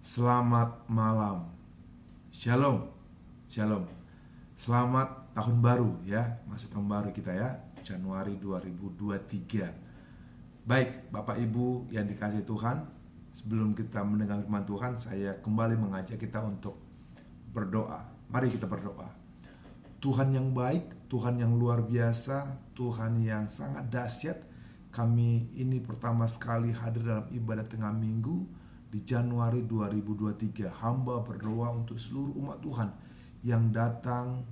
Selamat malam. Shalom. Shalom. Selamat tahun baru ya. Masih tahun baru kita ya. Januari 2023. Baik, Bapak Ibu yang dikasihi Tuhan, sebelum kita mendengar firman Tuhan, saya kembali mengajak kita untuk berdoa. Mari kita berdoa. Tuhan yang baik, Tuhan yang luar biasa, Tuhan yang sangat dahsyat. Kami ini pertama sekali hadir dalam ibadah tengah minggu di Januari 2023. Hamba berdoa untuk seluruh umat Tuhan yang datang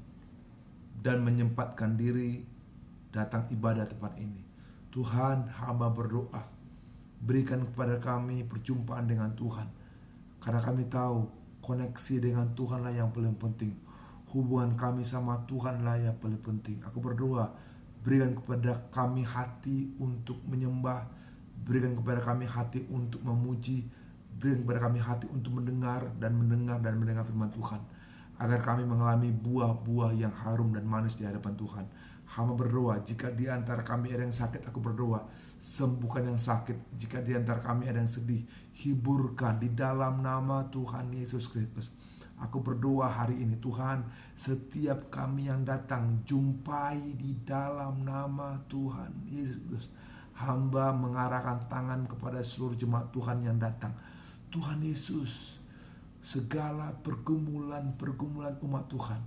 dan menyempatkan diri datang ibadah tempat ini. Tuhan, hamba berdoa, berikan kepada kami perjumpaan dengan Tuhan, karena kami tahu koneksi dengan Tuhanlah yang paling penting. Hubungan kami sama Tuhanlah yang paling penting. Aku berdoa, berikan kepada kami hati untuk menyembah, berikan kepada kami hati untuk memuji, berikan kepada kami hati untuk mendengar firman Tuhan, agar kami mengalami buah-buah yang harum dan manis di hadapan Tuhan. Hamba berdoa, jika di antara kami ada yang sakit, aku berdoa, sembuhkan yang sakit. Jika di antara kami ada yang sedih, hiburkan di dalam nama Tuhan Yesus Kristus. Aku berdoa hari ini, Tuhan, setiap kami yang datang, jumpai di dalam nama Tuhan Yesus Kristus. Hamba mengarahkan tangan kepada seluruh jemaat Tuhan yang datang. Tuhan Yesus, segala pergumulan umat Tuhan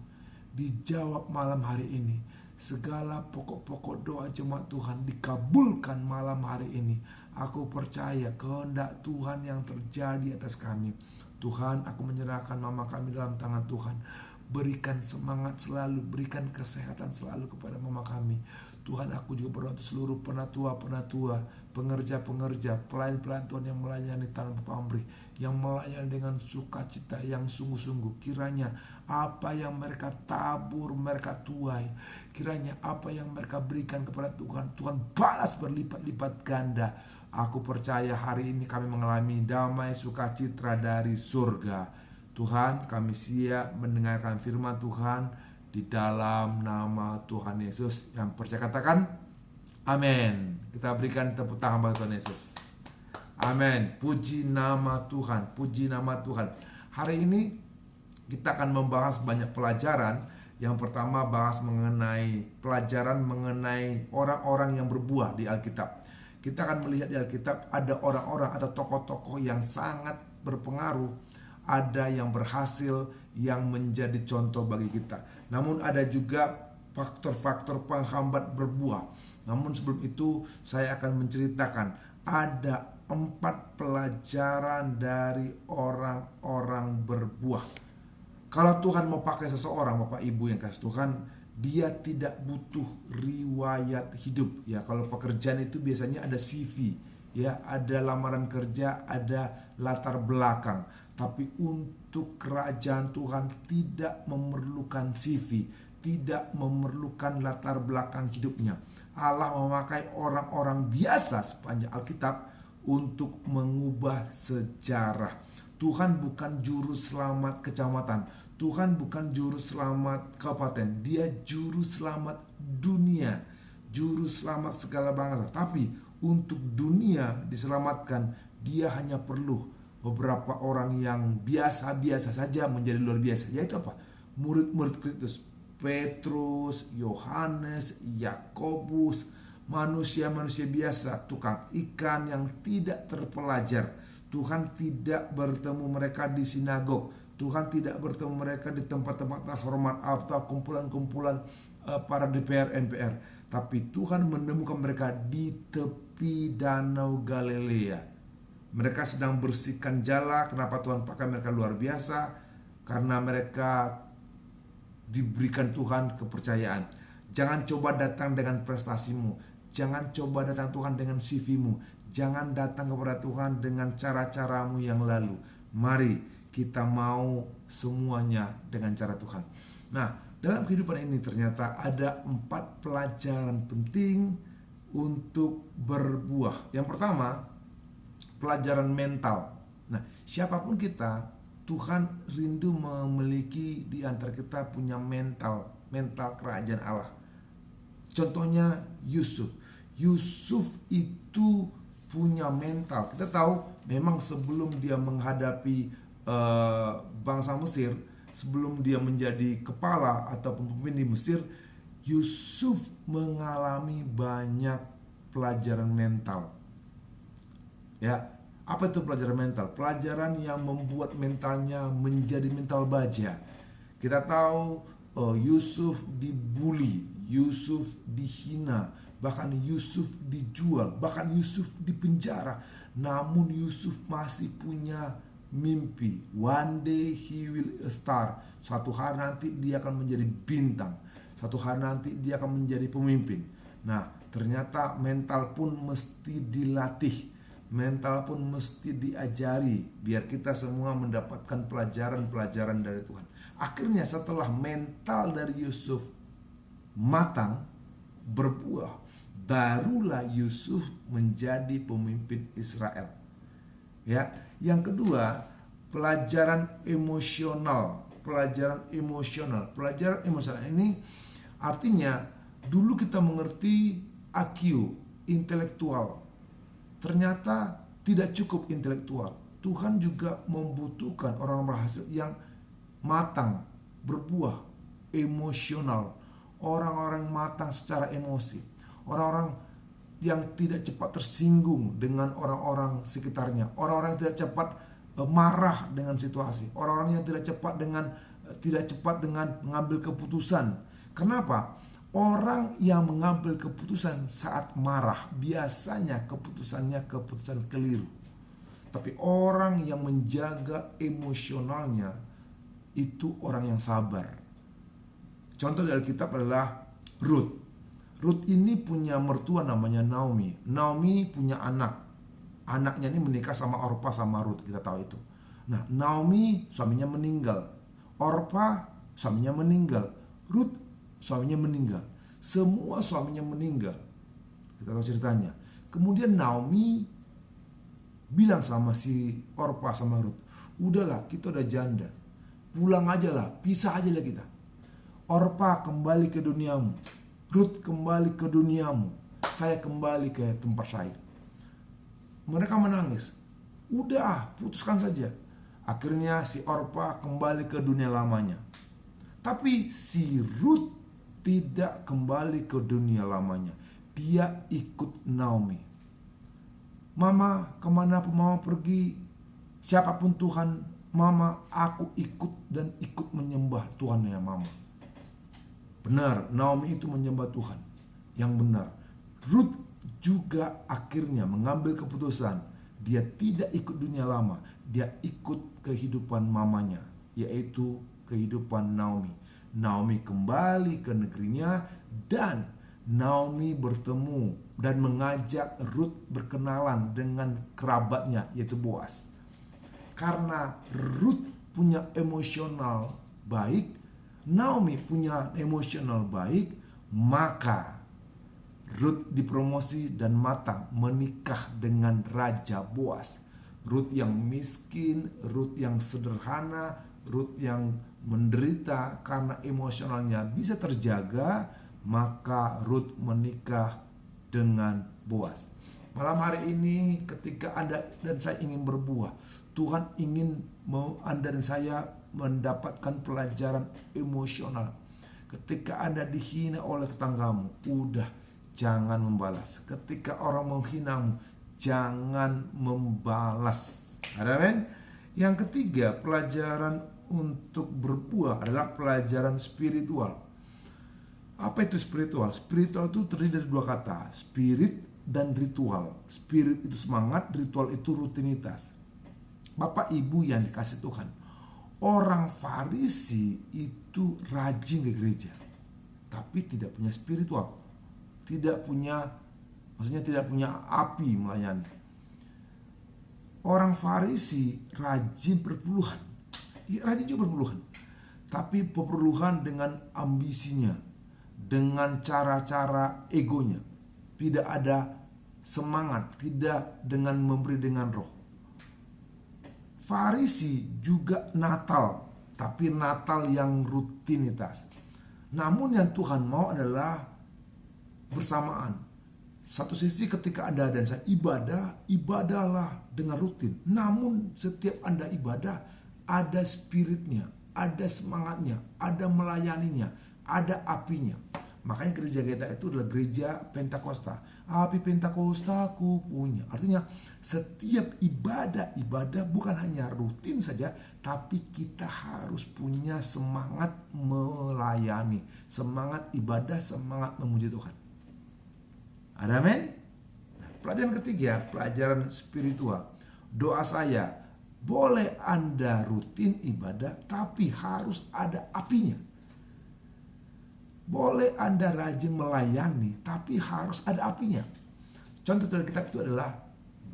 dijawab malam hari ini. Segala pokok-pokok doa jemaat Tuhan dikabulkan malam hari ini. Aku percaya kehendak Tuhan yang terjadi atas kami. Tuhan, aku menyerahkan mama kami dalam tangan Tuhan. Berikan semangat selalu, berikan kesehatan selalu kepada mama kami. Tuhan, aku juga berdoa untuk seluruh penatua, pengerja-pengerja, pelayan-pelayan Tuhan yang melayani tanpa pamrih, yang melayani dengan sukacita yang sungguh-sungguh. Kiranya apa yang mereka tabur, mereka tuai. Kiranya apa yang mereka berikan kepada Tuhan, Tuhan balas berlipat-lipat ganda. Aku percaya hari ini kami mengalami damai sukacita dari surga. Tuhan, kami siap mendengarkan firman Tuhan di dalam nama Tuhan Yesus. Yang percaya katakan amin. Kita berikan tepuk tangan bagi Tuhan Yesus. Amin. Puji nama Tuhan, puji nama Tuhan. Hari ini kita akan membahas banyak pelajaran. Yang pertama bahas pelajaran mengenai orang-orang yang berbuah di Alkitab. Kita akan melihat di Alkitab ada orang-orang atau tokoh-tokoh yang sangat berpengaruh, ada yang berhasil, yang menjadi contoh bagi kita. Namun ada juga faktor-faktor penghambat berbuah. Namun sebelum itu saya akan menceritakan ada 4 pelajaran dari orang-orang berbuah. Kalau Tuhan mau pakai seseorang, Bapak Ibu yang kasih Tuhan, dia tidak butuh riwayat hidup ya. Kalau pekerjaan itu biasanya ada CV ya, ada lamaran kerja, ada latar belakang. Tapi untuk kerajaan Tuhan tidak memerlukan CV, tidak memerlukan latar belakang hidupnya. Allah memakai orang-orang biasa sepanjang Alkitab untuk mengubah sejarah. Tuhan bukan juru selamat kecamatan, Tuhan bukan juru selamat kabupaten, dia juru selamat dunia, juru selamat segala bangsa. Tapi untuk dunia diselamatkan, dia hanya perlu beberapa orang yang biasa-biasa saja menjadi luar biasa. Yaitu apa? Murid-murid Kristus, Petrus, Yohanes, Yakobus, manusia-manusia biasa, tukang ikan yang tidak terpelajar. Tuhan tidak bertemu mereka di sinagog, Tuhan tidak bertemu mereka di tempat-tempat terhormat atau kumpulan-kumpulan para DPR, NPR. Tapi Tuhan menemukan mereka di tepi danau Galilea. Mereka sedang bersihkan jala. Kenapa Tuhan pakai mereka luar biasa? Karena mereka diberikan Tuhan kepercayaan. Jangan coba datang dengan prestasimu, jangan coba datang Tuhan dengan CV-mu, jangan datang kepada Tuhan dengan cara-caramu yang lalu. Mari kita mau semuanya dengan cara Tuhan. Nah, dalam kehidupan ini ternyata ada 4 pelajaran penting untuk berbuah. Yang pertama, pelajaran mental. Nah, siapapun kita, Tuhan rindu memiliki di antara kita punya mental kerajaan Allah. Contohnya Yusuf. Yusuf itu punya mental. Kita tahu memang sebelum dia menghadapi bangsa Mesir, sebelum dia menjadi kepala ataupun pemimpin di Mesir, Yusuf mengalami banyak pelajaran mental. Ya, apa itu pelajaran mental? Pelajaran yang membuat mentalnya menjadi mental baja. Kita tahu Yusuf dibully, Yusuf dihina, bahkan Yusuf dijual, bahkan Yusuf dipenjara. Namun Yusuf masih punya mimpi. One day he will a star. Suatu hari nanti dia akan menjadi bintang. Suatu hari nanti dia akan menjadi pemimpin. Nah, ternyata mental pun mesti dilatih. Mental pun mesti diajari biar kita semua mendapatkan pelajaran-pelajaran dari Tuhan. Akhirnya setelah mental dari Yusuf matang, berbuah, barulah Yusuf menjadi pemimpin Israel. Ya, yang kedua, pelajaran emosional. Pelajaran emosional ini artinya dulu kita mengerti IQ, intelektual. Ternyata tidak cukup intelektual. Tuhan juga membutuhkan orang berhasil yang matang, berbuah, emosional. Orang-orang matang secara emosi. Orang-orang yang tidak cepat tersinggung dengan orang-orang sekitarnya. Orang-orang yang tidak cepat marah dengan situasi. Orang-orang yang tidak cepat dengan mengambil keputusan. Kenapa? Orang yang mengambil keputusan saat marah biasanya keputusannya keputusan keliru. Tapi orang yang menjaga emosionalnya itu orang yang sabar. Contoh dari Alkitab adalah Ruth. Ruth ini punya mertua namanya Naomi. Naomi punya anak. Anaknya ini menikah sama Orpa sama Ruth, kita tahu itu. Nah, Naomi suaminya meninggal. Orpa suaminya meninggal. Ruth suaminya meninggal. Semua suaminya meninggal. Kita tahu ceritanya. Kemudian Naomi bilang sama si Orpa sama Ruth, udahlah, kita udah janda, pulang aja lah, pisah aja lah kita. Orpa kembali ke duniamu, Ruth kembali ke duniamu, saya kembali ke tempat saya. Mereka menangis. Udah, putuskan saja. Akhirnya si Orpa kembali ke dunia lamanya. Tapi si Ruth tidak kembali ke dunia lamanya. Dia ikut Naomi. Mama, kemana pun mama pergi, siapapun Tuhan, mama, aku ikut dan ikut menyembah Tuhan ya mama. Benar, Naomi itu menyembah Tuhan yang benar. Ruth juga akhirnya mengambil keputusan. Dia tidak ikut dunia lama, dia ikut kehidupan mamanya, yaitu kehidupan Naomi. Naomi kembali ke negerinya dan Naomi bertemu dan mengajak Ruth berkenalan dengan kerabatnya yaitu Boaz. Karena Ruth punya emosional baik, Naomi punya emosional baik, maka Ruth dipromosi dan matang menikah dengan Raja Boaz. Ruth yang miskin, Ruth yang sederhana, Ruth yang menderita karena emosionalnya bisa terjaga, maka Ruth menikah dengan Boaz. Malam hari ini ketika Anda dan saya ingin berbuah, Tuhan ingin mau Anda dan saya mendapatkan pelajaran emosional. Ketika Anda dihina oleh tetanggamu, udah, jangan membalas. Ketika orang menghinamu, jangan membalas. Amin. Yang ketiga, pelajaran untuk berbuah adalah pelajaran spiritual. Apa itu spiritual? Spiritual itu terdiri dari dua kata, spirit dan ritual. Spirit itu semangat, ritual itu rutinitas. Bapak Ibu yang dikasih Tuhan, orang Farisi itu rajin ke gereja, tapi tidak punya spiritual. Tidak punya api melayani. Orang Farisi rajin perpuluhan, rajin juga perpuluhan, tapi perpuluhan dengan ambisinya, dengan cara-cara egonya. Tidak ada semangat, tidak dengan memberi dengan roh. Farisi juga Natal, tapi Natal yang rutinitas. Namun yang Tuhan mau adalah bersamaan. Satu sisi ketika Anda dan saya ibadah, ibadahlah dengan rutin. Namun setiap Anda ibadah, ada spiritnya, ada semangatnya, ada melayaninya, ada apinya. Makanya gereja kita itu adalah gereja Pentakosta. Api Pentakosta ku punya. Artinya setiap ibadah bukan hanya rutin saja, tapi kita harus punya semangat melayani, semangat ibadah, semangat memuji Tuhan. Ada amin? Nah, pelajaran ketiga, pelajaran spiritual. Doa saya, boleh Anda rutin ibadah, tapi harus ada apinya. Boleh Anda rajin melayani, tapi harus ada apinya. Contoh dari kitab itu adalah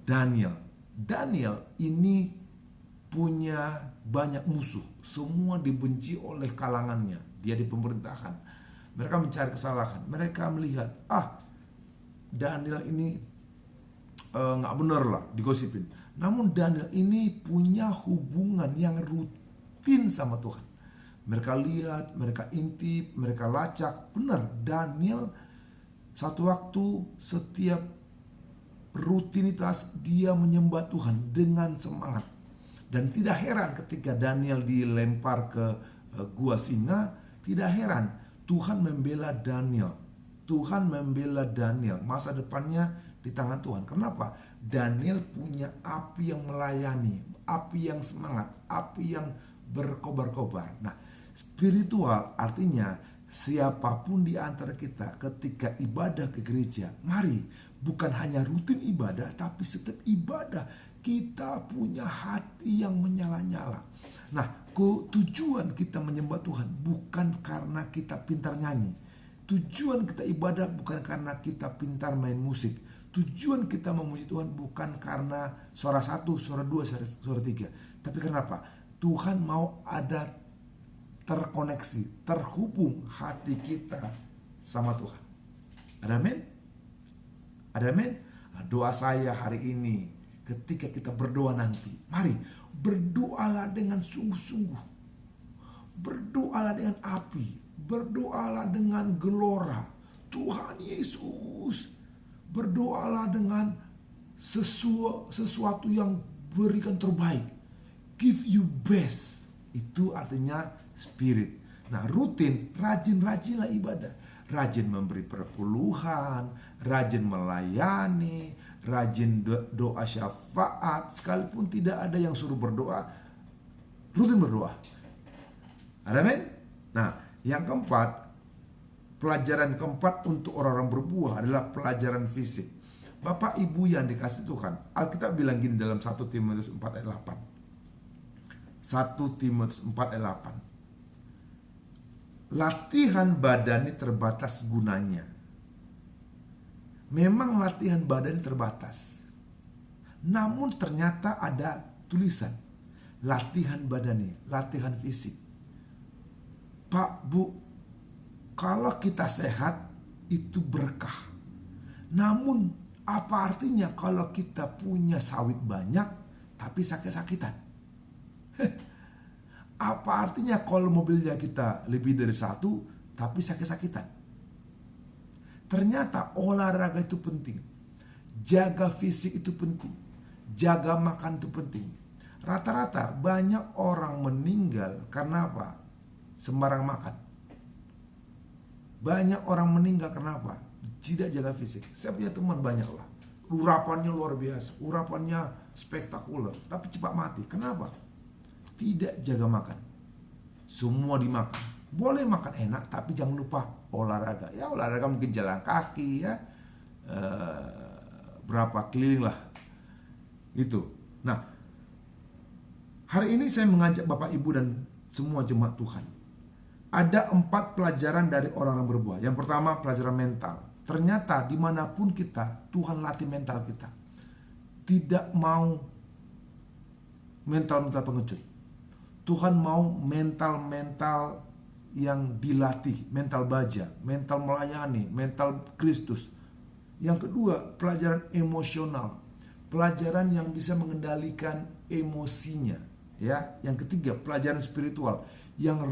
Daniel. Daniel ini punya banyak musuh. Semua dibenci oleh kalangannya. Dia di pemerintahan. Mereka mencari kesalahan. Mereka melihat, Daniel ini gak benar lah, digosipin. Namun Daniel ini punya hubungan yang rutin sama Tuhan. Mereka lihat, mereka intip, mereka lacak. Benar, Daniel satu waktu setiap rutinitas dia menyembah Tuhan dengan semangat. Dan tidak heran ketika Daniel dilempar ke gua singa, tidak heran Tuhan membela Daniel. Tuhan membela Daniel, masa depannya di tangan Tuhan. Kenapa? Daniel punya api yang melayani, api yang semangat, api yang berkobar-kobar. Nah, spiritual artinya siapapun di antara kita ketika ibadah ke gereja, mari bukan hanya rutin ibadah, tapi setiap ibadah kita punya hati yang menyala-nyala. Nah, tujuan kita menyembah Tuhan bukan karena kita pintar nyanyi. Tujuan kita ibadah bukan karena kita pintar main musik. Tujuan kita memuji Tuhan bukan karena suara 1, suara 2, suara 3. Tapi kenapa? Tuhan mau ada terkoneksi, terhubung hati kita sama Tuhan. Ada amin? Ada amin? Nah, doa saya hari ini ketika kita berdoa nanti, mari berdoalah dengan sungguh-sungguh. Berdoalah dengan api, berdoalah dengan gelora. Tuhan Yesus, berdoalah dengan sesuatu yang berikan terbaik. Give you best. Itu artinya spirit. Nah, rutin, rajin-rajinlah ibadah. Rajin memberi perpuluhan, rajin melayani, rajin doa syafaat. Sekalipun tidak ada yang suruh berdoa, rutin berdoa. Ada amin? Nah, yang keempat, pelajaran keempat untuk orang-orang berbuah adalah pelajaran fisik. Bapak Ibu yang dikasih Tuhan, Alkitab bilang gini dalam 1 Timotius 4 ayat 8. 1 Timotius 4 ayat 8. Latihan badani terbatas gunanya. Memang latihan badani terbatas. Namun ternyata ada tulisan latihan badani, latihan fisik. Pak, Bu, kalau kita sehat itu berkah. Namun apa artinya kalau kita punya sawit banyak tapi sakit-sakitan? Apa artinya kalau mobilnya kita lebih dari 1 tapi sakit-sakitan? Ternyata olahraga itu penting. Jaga fisik itu penting. Jaga makan itu penting. Rata-rata banyak orang meninggal karena apa? Sembarang makan. Banyak orang meninggal karena apa? Tidak jaga fisik. Saya punya teman banyak lah. Urapannya luar biasa. Urapannya spektakuler. Tapi cepat mati. Kenapa? Tidak jaga makan. Semua dimakan. Boleh makan enak, tapi jangan lupa olahraga. Ya olahraga mungkin jalan kaki ya. Berapa keliling lah. Itu. Nah, hari ini saya mengajak Bapak Ibu dan semua jemaat Tuhan. Ada 4 pelajaran dari orang-orang berbuah. Yang pertama, pelajaran mental. Ternyata dimanapun kita, Tuhan latih mental kita. Tidak mau mental-mental pengecut. Tuhan mau mental-mental yang dilatih. Mental baja, mental melayani, mental Kristus. Yang kedua, pelajaran emosional. Pelajaran yang bisa mengendalikan emosinya. Ya, yang ketiga, pelajaran spiritual. Yang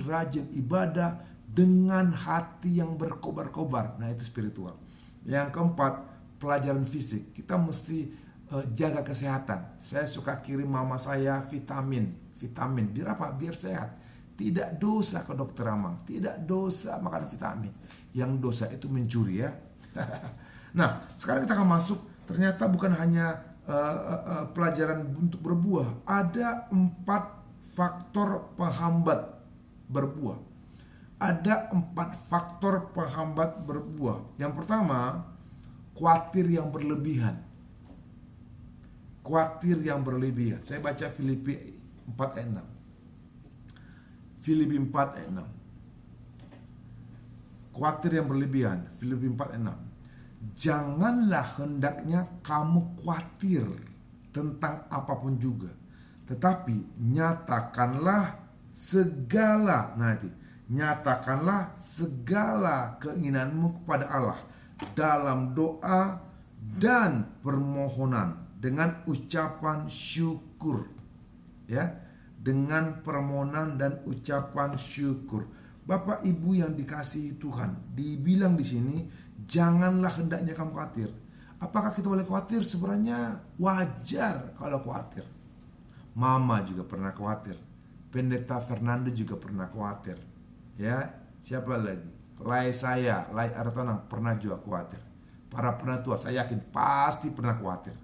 rajin ibadah dengan hati yang berkobar-kobar. Nah, itu spiritual. Yang keempat, pelajaran fisik. Kita mesti jaga kesehatan. Saya suka kirim mama saya vitamin. Biar apa? Biar sehat. Tidak dosa ke dokter Amang, tidak dosa makan vitamin. Yang dosa itu mencuri ya. Nah, sekarang kita akan masuk. Ternyata bukan hanya pelajaran untuk berbuah. Ada 4 faktor penghambat berbuah. Ada 4 faktor penghambat berbuah. Yang pertama, khawatir yang berlebihan. Khawatir yang berlebihan. Saya baca Filipi 4 ayat 6. Filipi 4 ayat 6. Khawatir yang berlebihan. Filipi 4 ayat 6. Janganlah hendaknya kamu khawatir tentang apapun juga, tetapi nyatakanlah segala keinginanmu kepada Allah dalam doa dan permohonan dengan ucapan syukur. Ya, dengan permohonan dan ucapan syukur. Bapak Ibu yang dikasihi Tuhan, dibilang di sini janganlah hendaknya kamu khawatir. Apakah kita boleh khawatir? Sebenarnya wajar kalau khawatir. Mama juga pernah khawatir. Pendeta Fernando juga pernah khawatir. Ya, siapa lagi? Lai Artonang pernah juga khawatir. Para penatua saya yakin pasti pernah khawatir.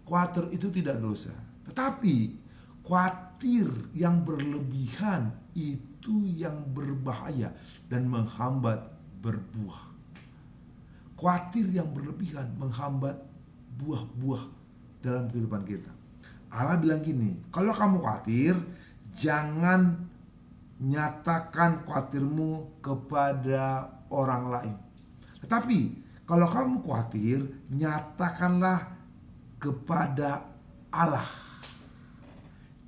Khawatir itu tidak dosa. Tetapi khawatir yang berlebihan itu yang berbahaya dan menghambat berbuah. Khawatir yang berlebihan menghambat buah-buah dalam kehidupan kita. Allah bilang gini, kalau kamu khawatir, jangan nyatakan khawatirmu kepada orang lain. Tetapi kalau kamu khawatir, nyatakanlah kepada Allah.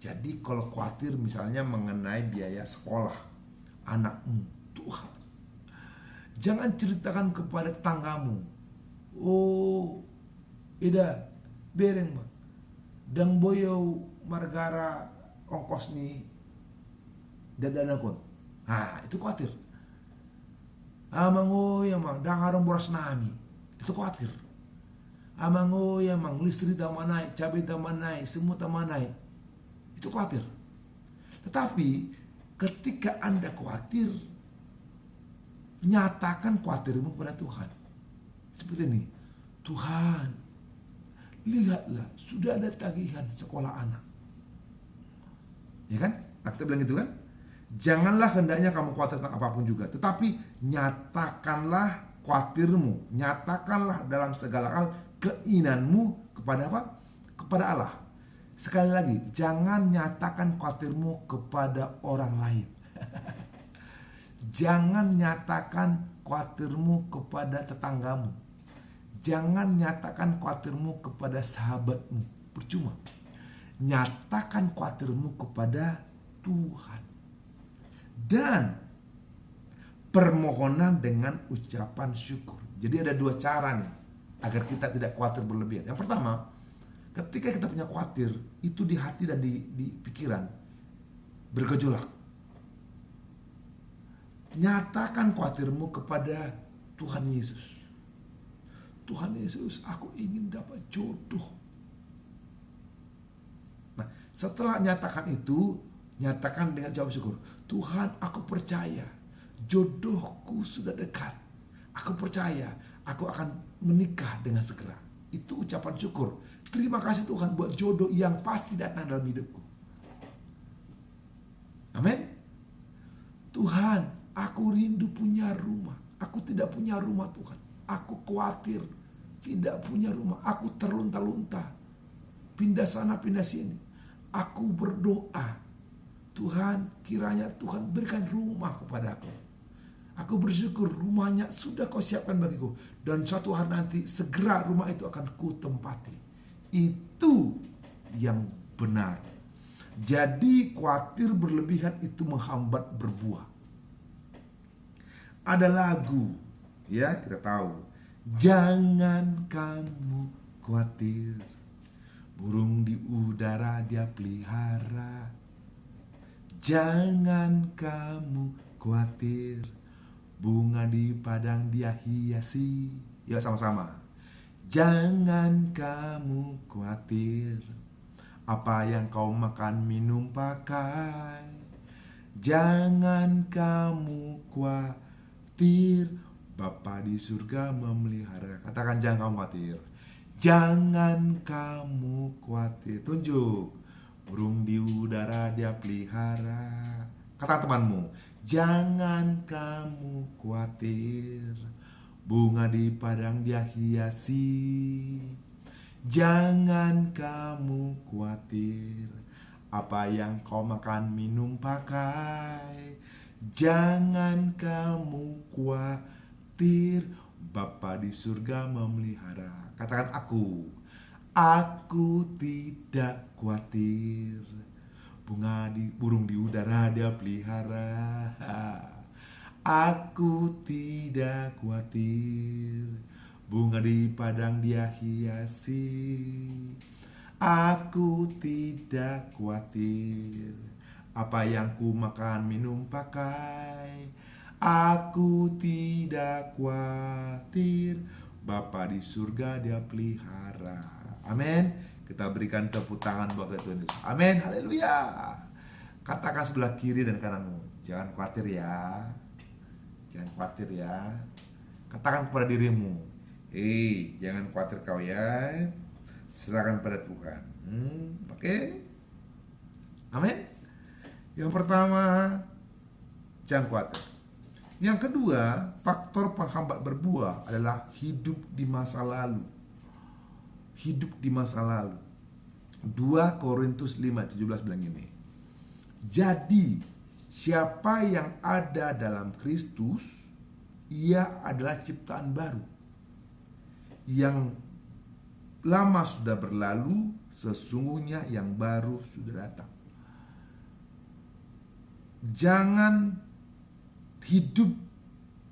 Jadi kalau khawatir misalnya mengenai biaya sekolah anakmu, Tuhan, jangan ceritakan kepada tetanggamu. Oh, ida bereng bang, dang boyo margara ongkos nih dadanakon. Itu khawatir. Amang ya mang, dang harong boras nami. Itu khawatir. Amang ya mang, listrik tamanai, cabai tamanai, semua tamanai. Itu khawatir. Tetapi ketika Anda khawatir, nyatakan khawatirmu kepada Tuhan. Seperti ini, Tuhan, lihatlah sudah ada tagihan sekolah anak. Ya kan? Kita bilang gitu kan? Janganlah hendaknya kamu khawatir tentang apapun juga, tetapi nyatakanlah khawatirmu, nyatakanlah dalam segala hal keinginanmu kepada apa? Kepada Allah. Sekali lagi, jangan nyatakan khawatirmu kepada orang lain. Jangan nyatakan khawatirmu kepada tetanggamu. Jangan nyatakan khawatirmu kepada sahabatmu. Percuma. Nyatakan khawatirmu kepada Tuhan. Dan permohonan dengan ucapan syukur. Jadi ada 2 cara nih agar kita tidak khawatir berlebihan. Yang pertama, ketika kita punya khawatir, itu di hati dan di pikiran bergejolak. Nyatakan khawatirmu kepada Tuhan Yesus. Tuhan Yesus, aku ingin dapat jodoh. Nah, setelah nyatakan itu, nyatakan dengan jawab syukur. Tuhan, aku percaya jodohku sudah dekat. Aku percaya aku akan menikah dengan segera. Itu ucapan syukur. Terima kasih Tuhan buat jodoh yang pasti datang dalam hidupku. Amin. Tuhan, aku rindu punya rumah. Aku tidak punya rumah Tuhan. Aku khawatir tidak punya rumah. Aku terlunta-lunta. Pindah sana, pindah sini. Aku berdoa. Tuhan, kiranya Tuhan berikan rumah kepadaku. Aku bersyukur rumahnya sudah kau siapkan bagiku. Dan suatu hari nanti segera rumah itu akan ku tempati. Itu yang benar. Jadi khawatir berlebihan itu menghambat berbuah. Ada lagu, ya kita tahu. Jangan kamu khawatir, burung di udara dia pelihara. Jangan kamu khawatir, bunga di padang dia hiasi. Ya sama-sama. Jangan kamu khawatir apa yang kau makan, minum, pakai. Jangan kamu khawatir, Bapa di surga memelihara. Katakan jangan kamu khawatir. Jangan kamu khawatir. Tunjuk. Burung di udara dia pelihara. Kata temanmu, jangan kamu khawatir. Bunga di padang dia hiasi. Jangan kamu khawatir apa yang kau makan, minum, pakai. Jangan kamu khawatir, Bapa di surga memelihara. Katakan aku tidak khawatir. Burung di udara dia pelihara. Aku tidak khawatir, bunga di padang dia hiasi. Aku tidak khawatir apa yang ku makan, minum, pakai. Aku tidak khawatir, Bapa di surga dia pelihara. Amin. Kita berikan tepuk tangan buat Tuhan Yesus. Amin. Haleluya. Katakan sebelah kiri dan kananmu, jangan khawatir ya. Jangan khawatir ya. Katakan kepada dirimu, jangan khawatir kau ya. Serahkan pada Tuhan. Oke? Amin. Yang pertama, jangan khawatir. Yang kedua, faktor penghambat berbuah adalah hidup di masa lalu. Hidup di masa lalu. 2 Korintus 5:17 bilang gini. Jadi, siapa yang ada dalam Kristus, ia adalah ciptaan baru. Yang lama sudah berlalu, sesungguhnya yang baru sudah datang. Jangan hidup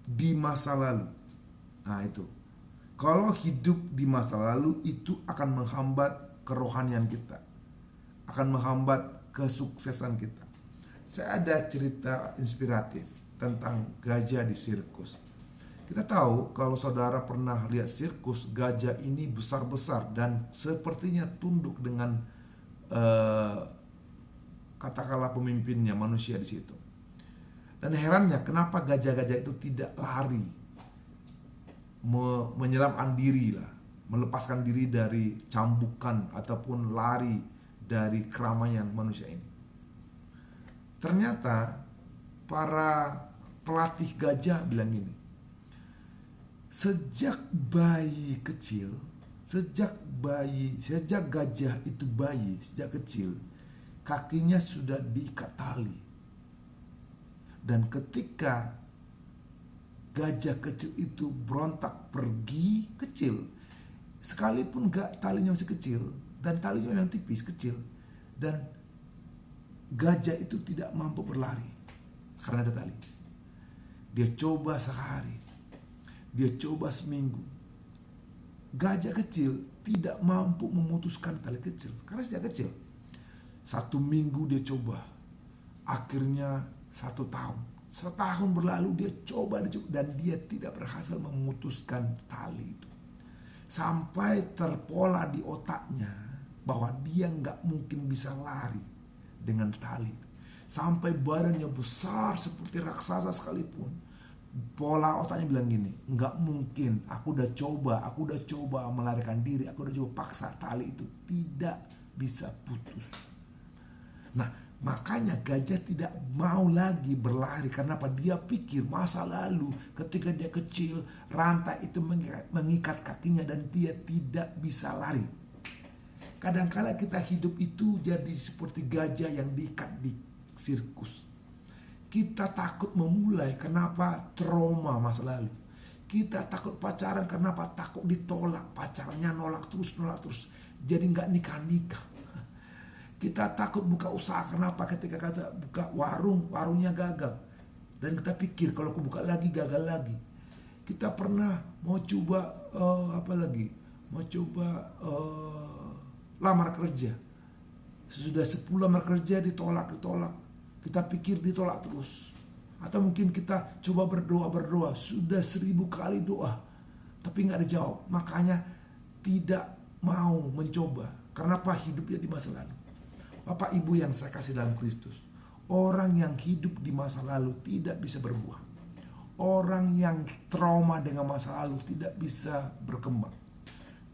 di masa lalu. Nah itu. Kalau hidup di masa lalu itu akan menghambat kerohanian kita. Akan menghambat kesuksesan kita. Saya ada cerita inspiratif tentang gajah di sirkus. Kita tahu kalau saudara pernah lihat sirkus, gajah ini besar-besar dan sepertinya tunduk dengan katakanlah pemimpinnya, manusia di situ. Dan herannya kenapa gajah-gajah itu tidak lari, menyelamkan diri lah, melepaskan diri dari cambukan ataupun lari dari keramaian manusia ini. Ternyata para pelatih gajah bilang gini, sejak gajah itu bayi, sejak kecil, kakinya sudah diikat tali. Dan ketika gajah kecil itu berontak pergi kecil, sekalipun talinya masih kecil, dan talinya memang tipis, kecil, dan gajah itu tidak mampu berlari karena ada tali. Dia coba sehari, dia coba seminggu. Gajah kecil tidak mampu memutuskan tali kecil karena sejak kecil. 1 minggu dia coba, akhirnya 1 tahun. Setahun berlalu dia coba dan dia tidak berhasil memutuskan tali itu. Sampai terpola di otaknya bahwa dia nggak mungkin bisa lari dengan tali itu. Sampai badannya besar seperti raksasa sekalipun, pola otaknya bilang gini, nggak mungkin, aku udah coba melarikan diri, aku udah coba paksa, tali itu tidak bisa putus. Nah, makanya gajah tidak mau lagi berlari. Karena apa? Dia pikir masa lalu ketika dia kecil, rantai itu mengikat kakinya dan dia tidak bisa lari. Kadang-kala kita hidup itu jadi seperti gajah yang diikat di sirkus. Kita takut memulai, kenapa? Trauma masa lalu. Kita takut pacaran, kenapa? Takut ditolak, pacarnya nolak terus. Jadi gak nikah-nikah. Kita takut buka usaha, kenapa? Ketika kata buka warungnya gagal. Dan kita pikir kalau aku buka lagi, gagal lagi. Kita pernah mau coba lamar kerja. Sesudah 10 lamar kerja ditolak. Kita pikir ditolak terus. Atau mungkin kita coba berdoa. Sudah 1000 kali doa, tapi gak dijawab. Makanya tidak mau mencoba. Karena apa? Hidupnya di masa lalu. Bapak Ibu yang saya kasih dalam Kristus, orang yang hidup di masa lalu tidak bisa berbuah. Orang yang trauma dengan masa lalu tidak bisa berkembang.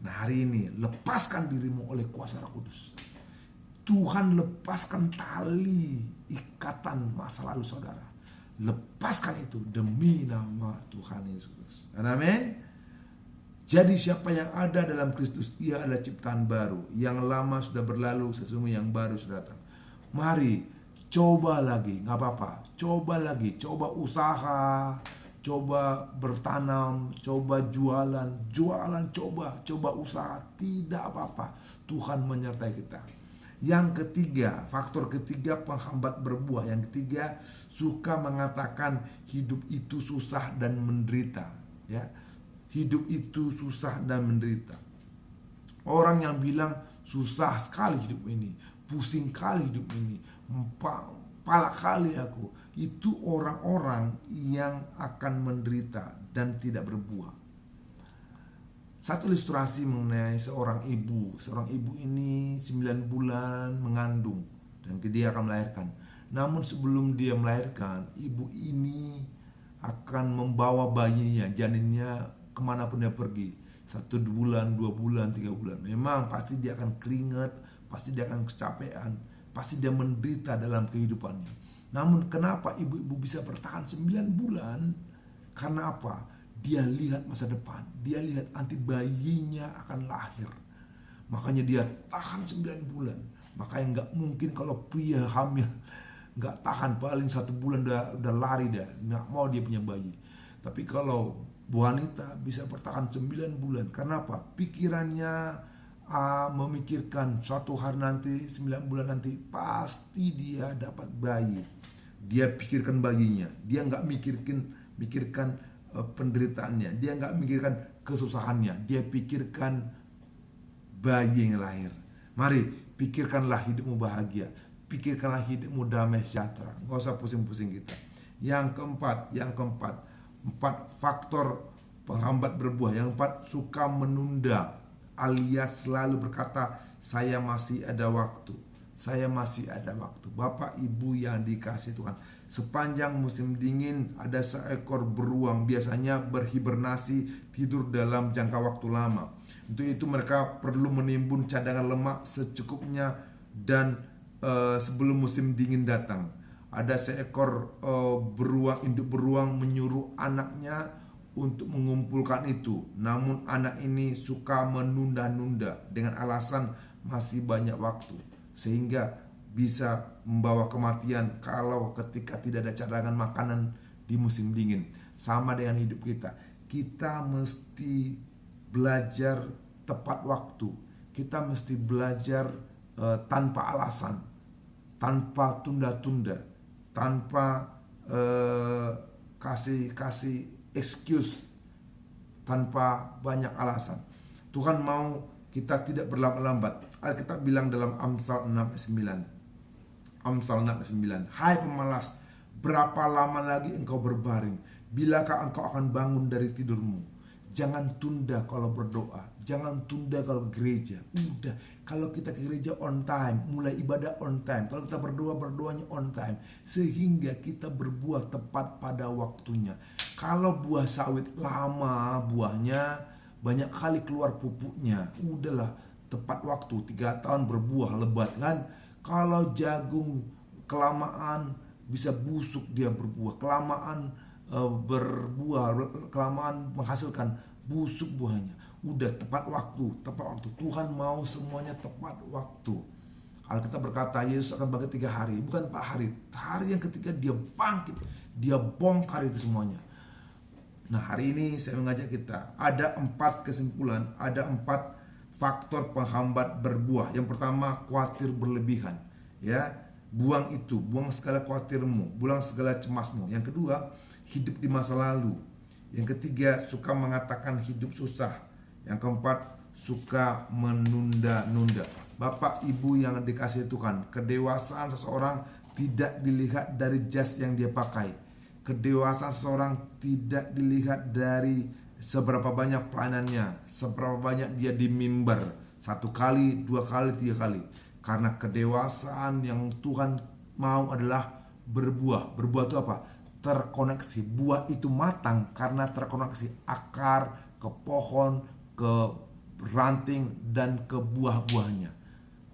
Nah, hari ini lepaskan dirimu oleh kuasa Roh Kudus. Tuhan lepaskan tali ikatan masa lalu saudara. Lepaskan itu demi nama Tuhan Yesus. Amin. Jadi siapa yang ada dalam Kristus, ia adalah ciptaan baru. Yang lama sudah berlalu, sesungguhnya yang baru sudah datang. Mari coba lagi, gak apa-apa. Coba lagi, coba usaha, coba bertanam, coba jualan, coba usaha. Tidak apa-apa, Tuhan menyertai kita. Yang ketiga, faktor ketiga penghambat berbuah. Yang ketiga, suka mengatakan hidup itu susah dan menderita. Ya, hidup itu susah dan menderita. Orang yang bilang susah sekali hidup ini, pusing kali hidup ini, pala kali aku, itu orang-orang yang akan menderita dan tidak berbuah. Satu ilustrasi mengenai seorang ibu. Seorang ibu ini 9 bulan mengandung dan dia akan melahirkan. Namun sebelum dia melahirkan, ibu ini akan membawa bayinya, janinnya kemanapun dia pergi. 1 bulan, 2 bulan, 3 bulan. Memang pasti dia akan keringat, pasti dia akan kecapean, pasti dia menderita dalam kehidupannya. Namun kenapa ibu-ibu bisa bertahan 9 bulan? Karena apa? Dia lihat masa depan. Dia lihat nanti bayinya akan lahir. Makanya dia tahan 9 bulan. Makanya gak mungkin kalau pria hamil gak tahan, paling 1 bulan udah lari dia, gak mau dia punya bayi. Tapi kalau wanita bisa bertahan 9 bulan. Karena apa? Pikirannya memikirkan suatu hari nanti, 9 bulan nanti pasti dia dapat bayi. Dia pikirkan bayinya. Dia gak mikirkan penderitaannya. Dia gak mikirkan kesusahannya. Dia pikirkan bayi yang lahir. Mari pikirkanlah hidupmu bahagia. Pikirkanlah hidupmu damai sejahtera. Gak usah pusing-pusing kita. Yang keempat, 4 faktor penghambat berbuah. Yang 4, suka menunda, alias selalu berkata saya masih ada waktu. Saya masih ada waktu. Bapak Ibu yang dikasihi Tuhan, sepanjang musim dingin ada seekor beruang biasanya berhibernasi, tidur dalam jangka waktu lama. Untuk itu mereka perlu menimbun cadangan lemak secukupnya dan sebelum musim dingin datang. Ada seekor induk beruang menyuruh anaknya untuk mengumpulkan itu. Namun anak ini suka menunda-nunda dengan alasan masih banyak waktu, sehingga bisa membawa kematian kalau ketika tidak ada cadangan makanan di musim dingin. Sama dengan hidup kita. Kita mesti belajar tepat waktu. Kita mesti belajar tanpa alasan, tanpa tunda-tunda, tanpa kasih excuse, tanpa banyak alasan. Tuhan mau kita tidak berlambat-lambat. Alkitab bilang dalam Amsal 6:9, hai pemalas, berapa lama lagi engkau berbaring? Bilakah engkau akan bangun dari tidurmu? Jangan tunda kalau berdoa, jangan tunda kalau ke gereja. Udah, kalau kita ke gereja on time, mulai ibadah on time. Kalau kita berdoanya on time, sehingga kita berbuah tepat pada waktunya. Kalau buah sawit lama buahnya, banyak kali keluar pupuknya, udahlah, tepat waktu, 3 tahun berbuah lebat kan. Kalau jagung kelamaan bisa busuk, dia berbuah kelamaan, kelamaan menghasilkan busuk buahnya. Udah tepat waktu. Tuhan mau semuanya tepat waktu. Alkitab berkata Yesus akan bangkit 3 hari, bukan 4 hari. Hari yang ketiga dia bangkit, dia bongkar itu semuanya. Nah, hari ini saya mengajak kita, ada 4 kesimpulan, ada 4 faktor penghambat berbuah. Yang pertama, khawatir berlebihan. Ya, buang segala khawatirmu, buang segala cemasmu. Yang kedua, hidup di masa lalu. Yang ketiga, suka mengatakan hidup susah. Yang keempat, suka menunda-nunda. Bapak Ibu yang dikasihi Tuhan, kedewasaan seseorang tidak dilihat dari jas yang dia pakai. Kedewasaan seseorang tidak dilihat dari seberapa banyak pelayanannya, seberapa banyak dia di mimbar, 1 kali, 2 kali, 3 kali. Karena kedewasaan yang Tuhan mau adalah berbuah. Berbuah itu apa? Terkoneksi. Buah itu matang karena terkoneksi akar ke pohon, ke ranting, dan ke buah-buahnya.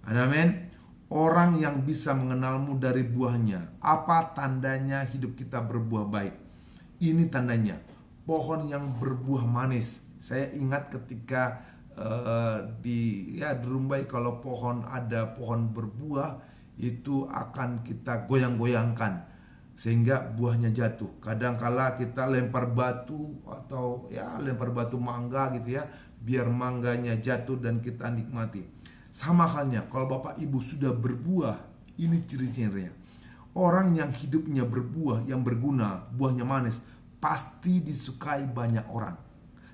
Amin. Orang yang bisa mengenalmu dari buahnya. Apa tandanya hidup kita berbuah baik? Ini tandanya, pohon yang berbuah manis. Saya ingat ketika di Rumbai, kalau ada pohon berbuah, itu akan kita goyang-goyangkan sehingga buahnya jatuh. Kadangkala kita lempar batu atau lempar batu mangga gitu ya, biar mangganya jatuh dan kita nikmati. Sama halnya kalau Bapak Ibu sudah berbuah, ini ciri-cirinya. Orang yang hidupnya berbuah, yang berguna, buahnya manis, pasti disukai banyak orang.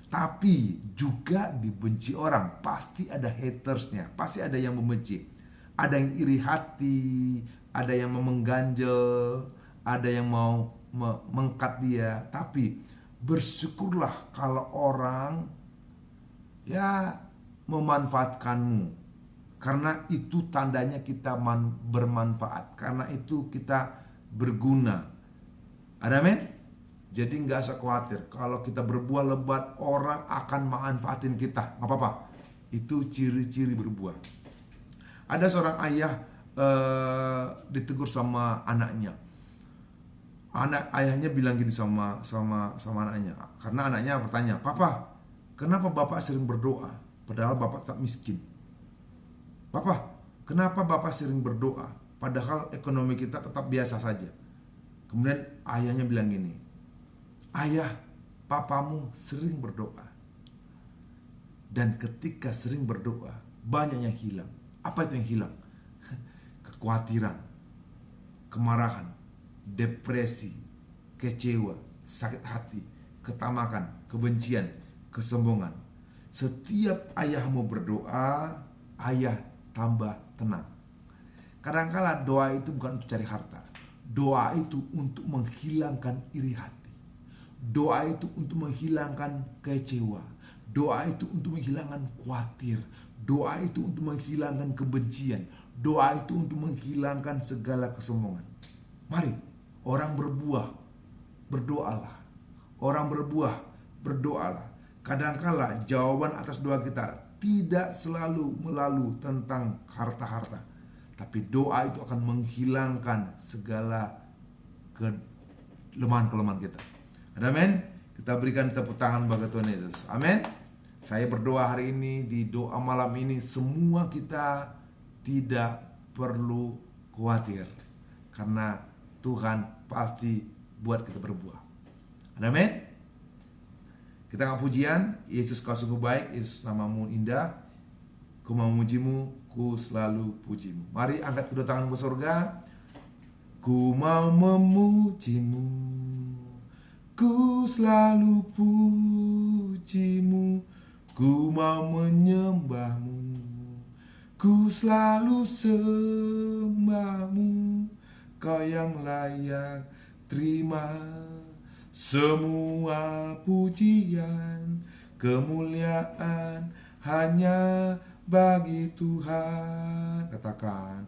Tapi juga dibenci orang. Pasti ada hatersnya, pasti ada yang membenci. Ada yang iri hati, ada yang mau mengganjel, ada yang mau mengkat dia. Tapi bersyukurlah kalau orang memanfaatkanmu. Karena itu tandanya kita bermanfaat. Karena itu kita berguna. Amin. Jadi gak usah khawatir. Kalau kita berbuah lebat, orang akan manfaatin kita. Gak apa-apa. Itu ciri-ciri berbuah. Ada seorang ayah ditegur sama anaknya. Ayahnya bilang gini sama anaknya. Karena anaknya bertanya, "Papa, kenapa Bapak sering berdoa? Padahal Bapak tak miskin. Papa, kenapa Bapak sering berdoa? Padahal ekonomi kita tetap biasa saja." Kemudian ayahnya bilang gini, "Ayah, papamu sering berdoa. Dan ketika sering berdoa, banyak yang hilang." Apa itu yang hilang? Kekhawatiran, kemarahan, depresi, kecewa, sakit hati, ketamakan, kebencian, kesombongan. Setiap ayahmu berdoa, ayah tambah tenang. Kadang-kala doa itu bukan untuk cari harta. Doa itu untuk menghilangkan iri hati. Doa itu untuk menghilangkan kecewa. Doa itu untuk menghilangkan khawatir. Doa itu untuk menghilangkan kebencian. Doa itu untuk menghilangkan segala kesombongan. Mari, orang berbuah, berdoalah. Orang berbuah, berdoalah. Kadangkala jawaban atas doa kita tidak selalu melalui tentang harta-harta, tapi doa itu akan menghilangkan segala kelemahan-kelemahan kita. Amin. Kita berikan tepuk tangan bagi Tuhan Yesus. Amin. Saya berdoa hari ini, di doa malam ini, semua kita tidak perlu khawatir, karena Tuhan pasti buat kita berbuah. Amin. Kita angkat pujian. Yesus, kau sungguh baik. Yesus, namamu indah. Ku mau memujimu, ku selalu pujimu. Mari angkat kedua tangan ke surga. Ku mau memujimu, ku selalu pujimu. Ku mau menyembahmu, ku selalu sembahmu. Kau yang layak terima semua pujian, kemuliaan hanya bagi Tuhan. Katakan,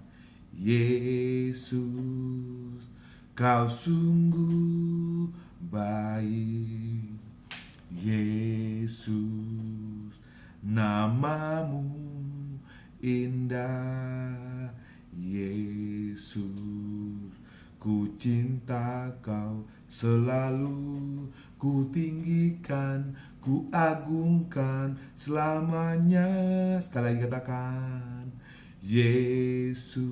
Yesus, kau sungguh baik. Yesus, namamu indah. Yesus, ku cinta kau selalu, ku tinggikan, ku agungkan selamanya. Sekali lagi katakan, Yesus,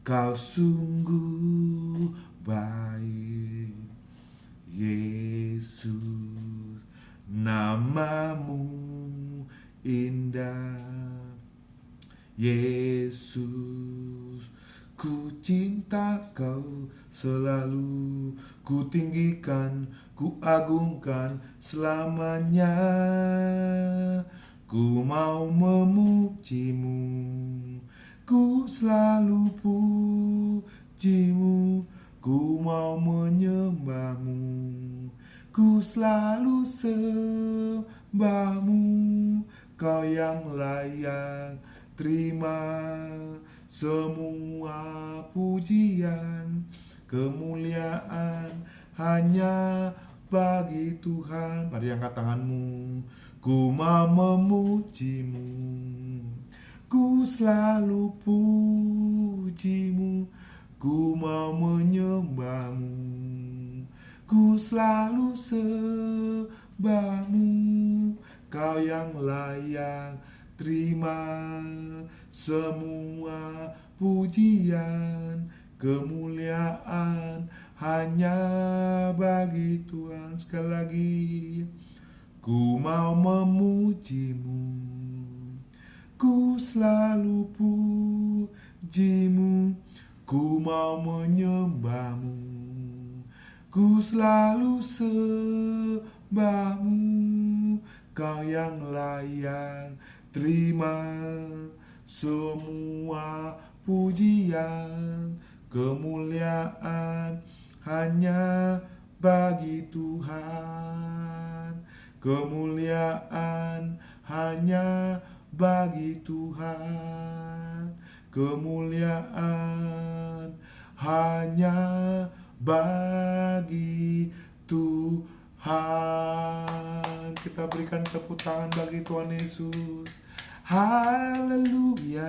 kau sungguh baik. Yesus, namamu indah. Yesus, ku cinta kau selalu, ku tinggikan, ku agungkan selamanya. Ku mau memujimu, ku selalu pujimu. Ku mau menyembahmu, ku selalu Kau yang layak terima semua pujian, kemuliaan hanya bagi Tuhan. Mari angkat tanganmu. Ku mau memujimu, ku selalu pujimu, ku mau menyembahmu, ku selalu sembahmu. Kau yang layak terima semua pujian, kemuliaan hanya bagi Tuhan. Sekali lagi, ku mau memujimu, ku selalu pujimu, ku mau menyembahmu, ku selalu sembahmu. Kau yang layak terima semua pujian, kemuliaan hanya bagi Tuhan. Kemuliaan hanya bagi Tuhan. Kemuliaan hanya bagi Tuhan. Kita berikan tepuk tangan bagi Tuhan Yesus. Haleluya.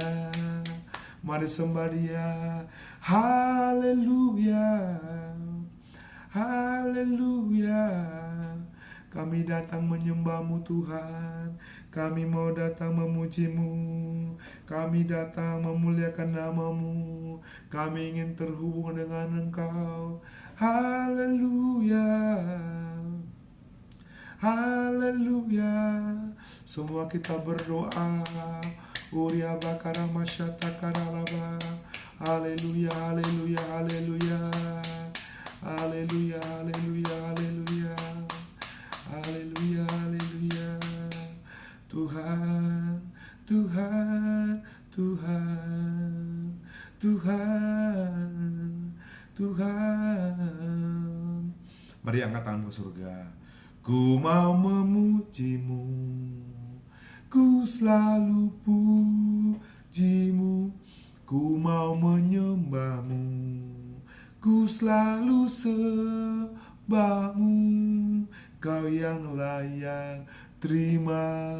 Mari sembah Dia. Haleluya. Haleluya. Kami datang menyembah-Mu Tuhan. Kami mau datang memuji-Mu. Kami datang memuliakan nama-Mu. Kami ingin terhubung dengan Engkau. Haleluya. Haleluya. Semua kita berdoa. Uria bakara masyata karalaba. Haleluya, haleluya, haleluya. Haleluya, haleluya, haleluya. Haleluya, haleluya. Tuhan, Tuhan, Tuhan, Tuhan, Tuhan. Mari angkat tangan ke surga. Ku mau memuji-Mu, ku selalu puji-Mu, ku mau menyembah-Mu, ku selalu sembah-Mu. Kau yang layak terima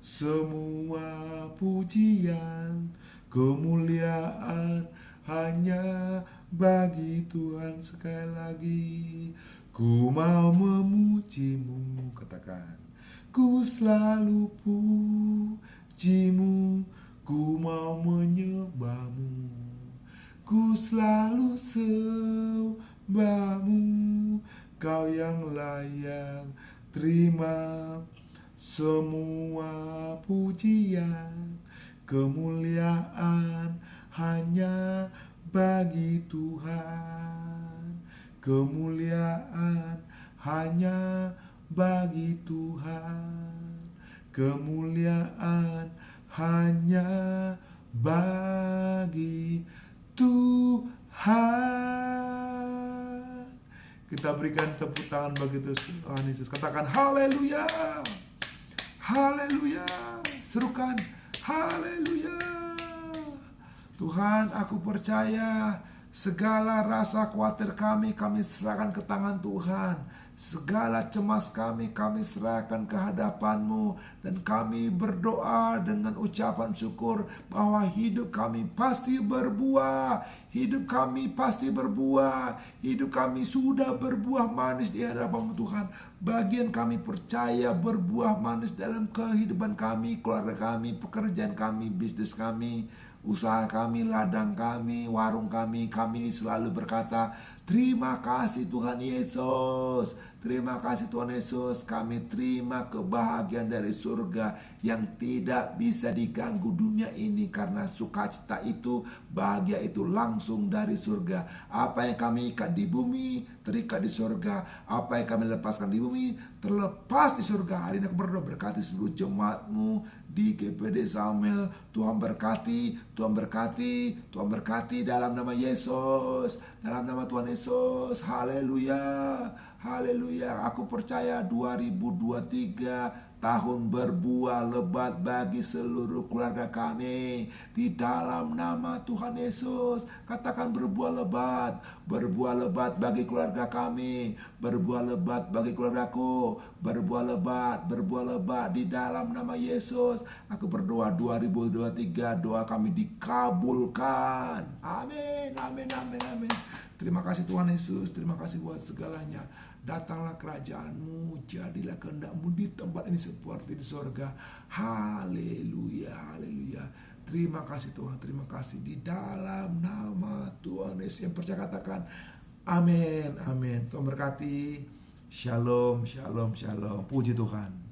semua pujian, kemuliaan hanya bagi Tuhan. Sekali lagi, ku mau memuji-Mu. Katakan, ku selalu puji-Mu, ku mau menyembah-Mu, ku selalu sembah-Mu. Kau yang layak terima semua pujian, kemuliaan hanya bagi Tuhan. Kemuliaan hanya bagi Tuhan. Kemuliaan hanya bagi Tuhan. Kita berikan tepuk tangan bagi Tuhan Yesus. Katakan haleluya. Haleluya. Serukan haleluya. Tuhan, aku percaya segala rasa khawatir kami serahkan ke tangan Tuhan. Segala cemas kami serahkan ke hadapan-Mu. Dan kami berdoa dengan ucapan syukur bahwa hidup kami pasti berbuah. Hidup kami pasti berbuah. Hidup kami sudah berbuah manis di hadapan-Mu Tuhan. Bagian kami percaya berbuah manis dalam kehidupan kami, keluarga kami, pekerjaan kami, bisnis kami, usaha kami, ladang kami, warung kami. Kami selalu berkata, terima kasih Tuhan Yesus. Terima kasih Tuhan Yesus. Kami terima kebahagiaan dari surga yang tidak bisa diganggu dunia ini. Karena sukacita itu, bahagia itu langsung dari surga. Apa yang kami ikat di bumi, terikat di surga. Apa yang kami lepaskan di bumi, terlepas di surga. Hari ini aku berdoa, berkati seluruh jemaat-Mu di GPD Samuel. Tuhan berkati, Tuhan berkati, Tuhan berkati dalam nama Yesus. Dalam nama Tuhan Yesus. Haleluya. Haleluya. Aku percaya 2023 tahun berbuah lebat bagi seluruh keluarga kami. Di dalam nama Tuhan Yesus, katakan berbuah lebat bagi keluarga kami, berbuah lebat bagi keluargaku, berbuah lebat di dalam nama Yesus. Aku berdoa 2023 doa kami dikabulkan. Amin, amin, amin, amin. Terima kasih Tuhan Yesus, terima kasih buat segalanya. Datanglah kerajaan-Mu, jadilah kehendak-Mu di tempat ini seperti di sorga. Haleluya, haleluya. Terima kasih Tuhan, terima kasih. Di dalam nama Tuhan Yesus yang percaya katakan amin, amin. Tuhan berkati. Shalom, shalom, shalom. Puji Tuhan.